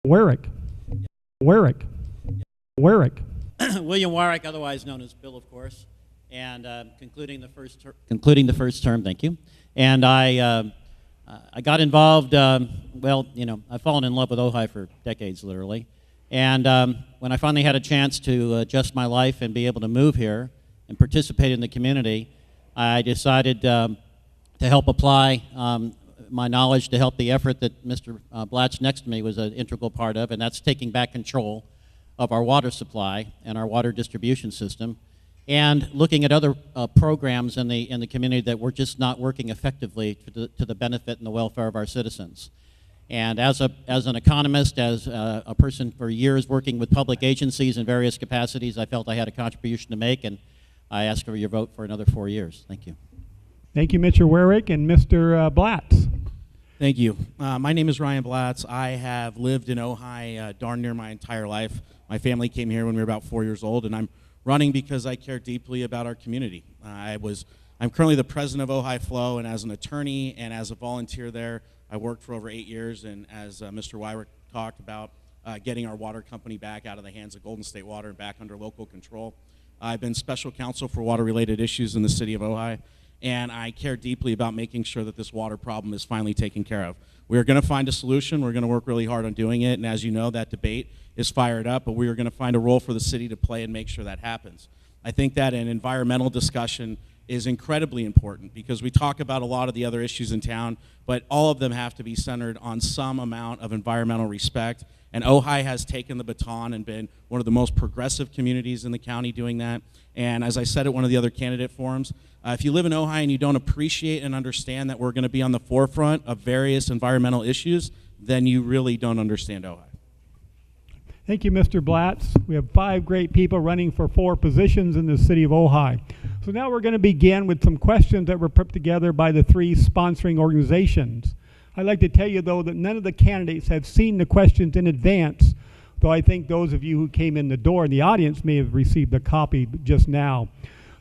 Warwick. Warwick. Warwick. William Warwick, otherwise known as Bill, of course, and concluding the first term. Thank you. And I got involved. Well, you know, I've fallen in love with Ojai for decades, literally. And when I finally had a chance to adjust my life and be able to move here and participate in the community, I decided to help apply my knowledge to help the effort that Mr. Blatz next to me was an integral part of, and that's taking back control of our water supply and our water distribution system, and looking at other programs in the community that were just not working effectively to the benefit and the welfare of our citizens. And as an economist, as a person for years working with public agencies in various capacities, I felt I had a contribution to make, and I ask for your vote for another 4 years. Thank you. Thank you, Mr. Warwick. And Mr. Blatz. Thank you. My name is Ryan Blatz. I have lived in Ojai darn near my entire life. My family came here when we were about 4 years old, and I'm running because I care deeply about our community. I'm currently the president of Ojai Flow, and as an attorney and as a volunteer there, I worked for over 8 years, and as Mr. Wyrick talked about, getting our water company back out of the hands of Golden State Water and back under local control. I've been special counsel for water-related issues in the city of Ojai, and I care deeply about making sure that this water problem is finally taken care of. We're going to find a solution. We're going to work really hard on doing it, and as you know, that debate is fired up, but we are going to find a role for the city to play and make sure that happens. I think that an environmental discussion is incredibly important because we talk about a lot of the other issues in town, but all of them have to be centered on some amount of environmental respect. And Ojai has taken the baton and been one of the most progressive communities in the county doing that. And as I said at one of the other candidate forums, if you live in Ojai and you don't appreciate and understand that we're going to be on the forefront of various environmental issues, then you really don't understand Ojai. Thank you, Mr. Blatz. We have 5 great people running for 4 positions in the city of Ojai. So now we're going to begin with some questions that were put together by the 3 sponsoring organizations. I'd like to tell you, though, that none of the candidates have seen the questions in advance, though I think those of you who came in the door in the audience may have received a copy just now.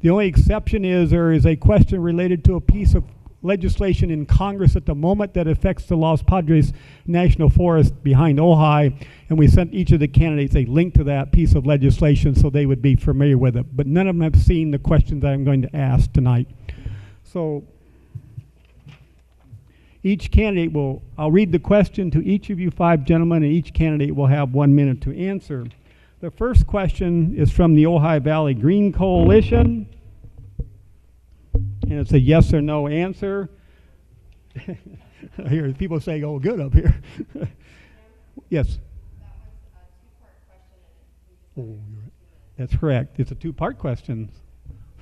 The only exception is there is a question related to a piece of legislation in Congress at the moment that affects the Los Padres National Forest behind Ojai, and we sent each of the candidates a link to that piece of legislation so they would be familiar with it. But none of them have seen the questions that I'm going to ask tonight. So each candidate I'll read the question to each of you 5 gentlemen, and each candidate will have 1 minute to answer. The first question is from the Ojai Valley Green Coalition. And it's a yes or no answer. I hear people saying, oh, good up here. Yes. Oh, you're right. That's correct. It's a 2-part question.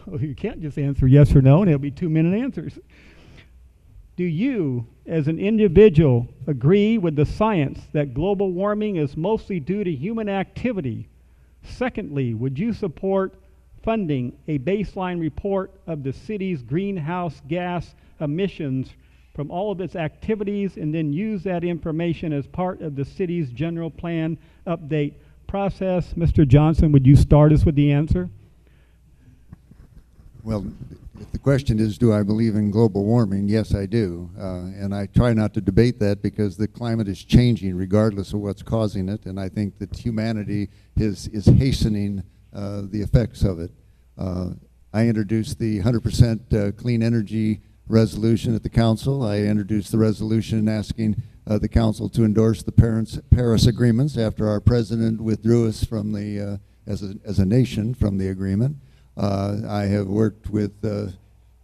So you can't just answer yes or no, and it'll be 2-minute answers. Do you, as an individual, agree with the science that global warming is mostly due to human activity? Secondly, would you support funding a baseline report of the city's greenhouse gas emissions from all of its activities and then use that information as part of the city's general plan update process? Mr. Johnson, would you start us with the answer? Well, if the question is, do I believe in global warming? Yes, I do. And I try not to debate that because the climate is changing regardless of what's causing it, and I think that humanity is hastening the effects of it. I introduced the 100% clean energy resolution at the council. I introduced the resolution asking the council to endorse the Paris agreements after our president withdrew us from the as a nation from the agreement. I have worked with,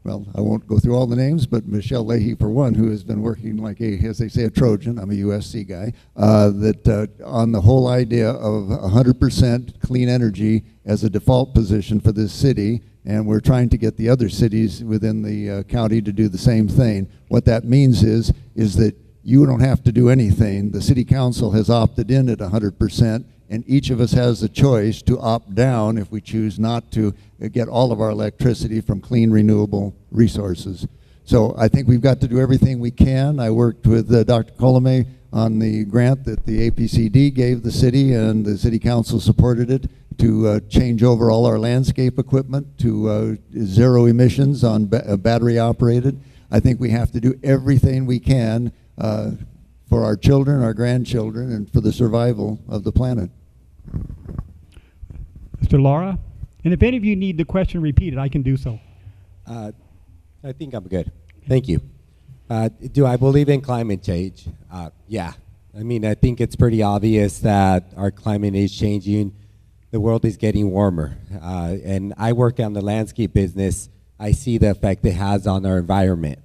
well, I won't go through all the names, but Michelle Leahy, for one, who has been working like as they say, a Trojan. I'm a USC guy. On the whole idea of 100% clean energy as a default position for this city, and we're trying to get the other cities within the county to do the same thing. What that means is that you don't have to do anything. The city council has opted in at 100%, and each of us has the choice to opt down if we choose not to get all of our electricity from clean, renewable resources. So I think we've got to do everything we can. I worked with Dr. Colome on the grant that the APCD gave the city, and the city council supported it, to change over all our landscape equipment to zero emissions on battery operated. I think we have to do everything we can for for our children, our grandchildren, and for the survival of the planet. Mr. Lara? And if any of you need the question repeated, I can do so. I think I'm good. Thank you. Do I believe in climate change? Yeah. I mean, I think it's pretty obvious that our climate is changing. The world is getting warmer. And I work on the landscape business. I see the effect it has on our environment.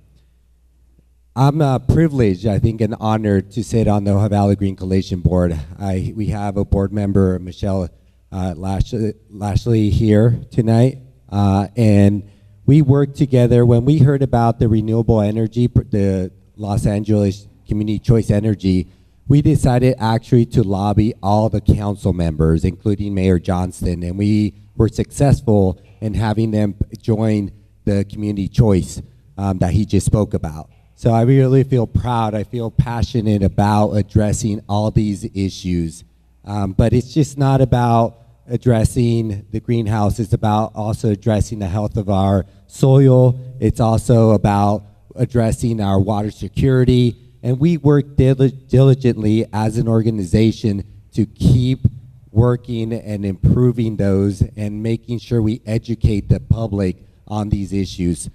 I'm privileged, I think, and honored to sit on the Ojai Valley Green Coalition Board. We have a board member, Michelle Lashley, here tonight. And we worked together when we heard about the renewable energy, the Los Angeles Community Choice Energy. We decided actually to lobby all the council members, including Mayor Johnston, and we were successful in having them join the community choice that he just spoke about. So I really feel proud. I feel passionate about addressing all these issues. But it's just not about addressing the greenhouse. It's about also addressing the health of our soil. It's also about addressing our water security. And we work diligently as an organization to keep working and improving those and making sure we educate the public on these issues.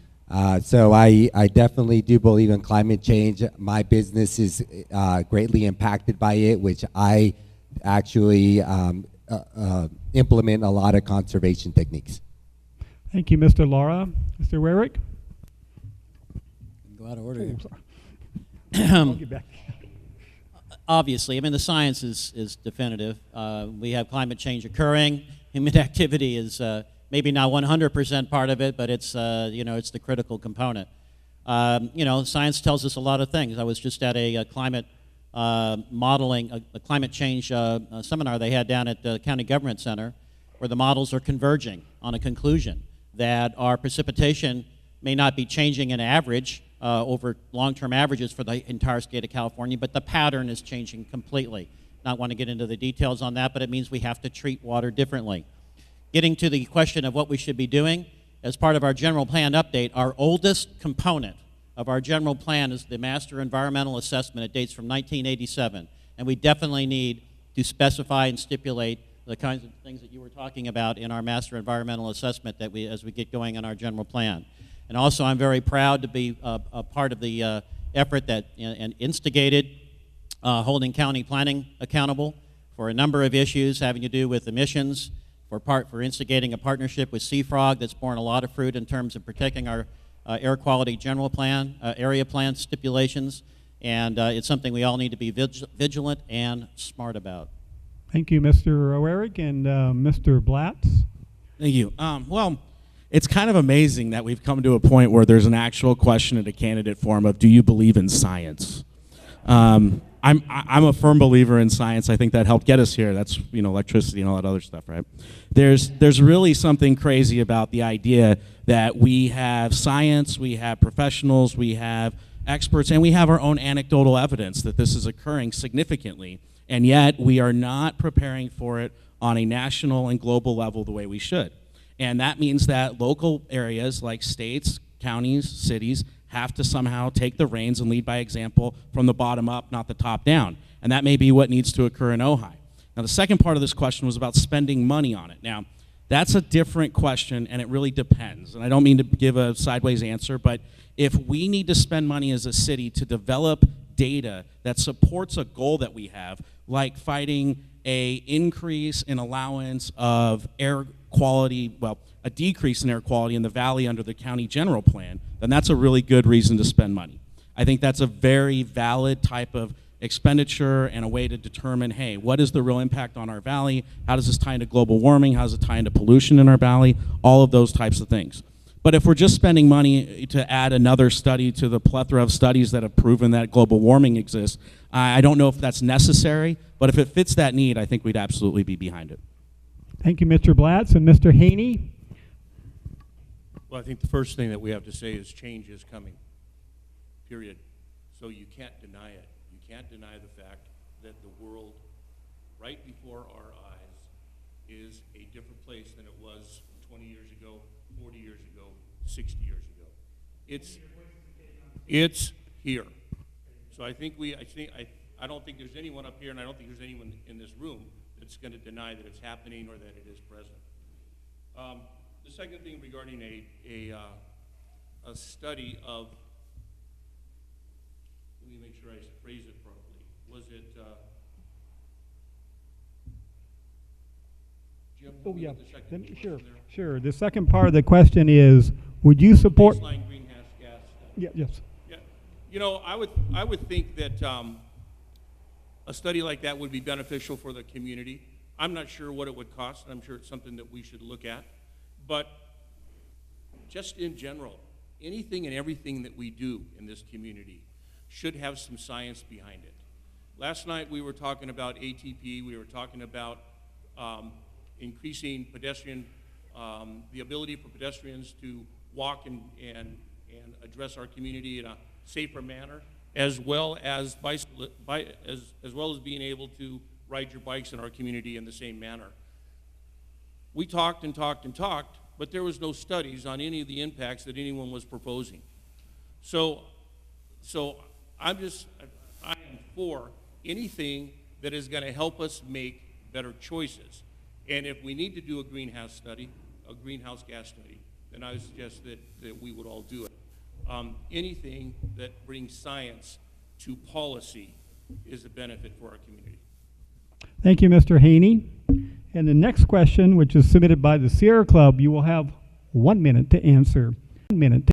So I definitely do believe in climate change. My business is greatly impacted by it, which I actually implement a lot of conservation techniques. Thank you, Mr. Lara. Mr. Warwick? Go out of order here. Oh, sorry. I'll get back. Obviously, I mean, the science is definitive. We have climate change occurring. Human activity is maybe not 100% part of it, but it's, it's the critical component. Science tells us a lot of things. I was just at a climate modeling, a climate change seminar they had down at the County Government Center, where the models are converging on a conclusion that our precipitation may not be changing in average over long-term averages for the entire state of California, but the pattern is changing completely. Not want to get into the details on that, but it means we have to treat water differently. Getting to the question of what we should be doing, as part of our general plan update, our oldest component of our general plan is the Master Environmental Assessment. It dates from 1987, and we definitely need to specify and stipulate the kinds of things that you were talking about in our Master Environmental Assessment that as we get going on our general plan. And also, I'm very proud to be a part of the effort that and instigated holding county planning accountable for a number of issues having to do with emissions, for instigating a partnership with CFROG that's borne a lot of fruit in terms of protecting our air quality general plan, area plan stipulations, and it's something we all need to be vigilant and smart about. Thank you, Mr. Warwick, and Mr. Blatz. Thank you. Well, it's kind of amazing that we've come to a point where there's an actual question at a candidate forum of, do you believe in science? I'm a firm believer in science. I think that helped get us here. That's, electricity and all that other stuff, right? There's really something crazy about the idea that we have science, we have professionals, we have experts, and we have our own anecdotal evidence that this is occurring significantly, and yet we are not preparing for it on a national and global level the way we should. And that means that local areas like states, counties, cities have to somehow take the reins and lead by example from the bottom up, not the top down. And that may be what needs to occur in Ojai. Now, the second part of this question was about spending money on it. Now, that's a different question, and it really depends. And I don't mean to give a sideways answer, but if we need to spend money as a city to develop data that supports a goal that we have, like fighting an increase in allowance of air quality, well, a decrease in air quality in the valley under the county general plan, then that's a really good reason to spend money. I think that's a very valid type of expenditure and a way to determine, hey, what is the real impact on our valley? How does this tie into global warming? How does it tie into pollution in our valley? All of those types of things. But if we're just spending money to add another study to the plethora of studies that have proven that global warming exists, I don't know if that's necessary, but if it fits that need, I think we'd absolutely be behind it. Thank you, Mr. Blatz. And Mr. Haney? Well, I think the first thing that we have to say is change is coming, period. So you can't deny it. You can't deny the fact that the world right before our eyes is a different place than it was 20 years ago, 40 years ago, 60 years ago. It's here. So I think I don't think there's anyone up here, and I don't think there's anyone in this room that's going to deny that it's happening or that it is present. The second thing regarding a study of, let me make sure I phrase it properly. Was it, Jim? Oh, yeah. The second question Sure, there? sure. The second part of the question is, would you support? Baseline greenhouse gas study. Yeah, yes. Yeah, you know, I would think that a study like that would be beneficial for the community. I'm not sure what it would cost, and I'm sure it's something that we should look at. But just in general, anything and everything that we do in this community should have some science behind it. Last night we were talking about ATP. We were talking about increasing pedestrian, the ability for pedestrians to walk and address our community in a safer manner, as well as as well as being able to ride your bikes in our community in the same manner. We talked and talked and talked, but there was no studies on any of the impacts that anyone was proposing. So I am for anything that is going to help us make better choices. And if we need to do a greenhouse study, a greenhouse gas study, then I would suggest that we would all do it. Anything that brings science to policy is a benefit for our community. Thank you, Mr. Haney. And the next question, which is submitted by the Sierra Club, you will have 1 minute to answer. 1 minute.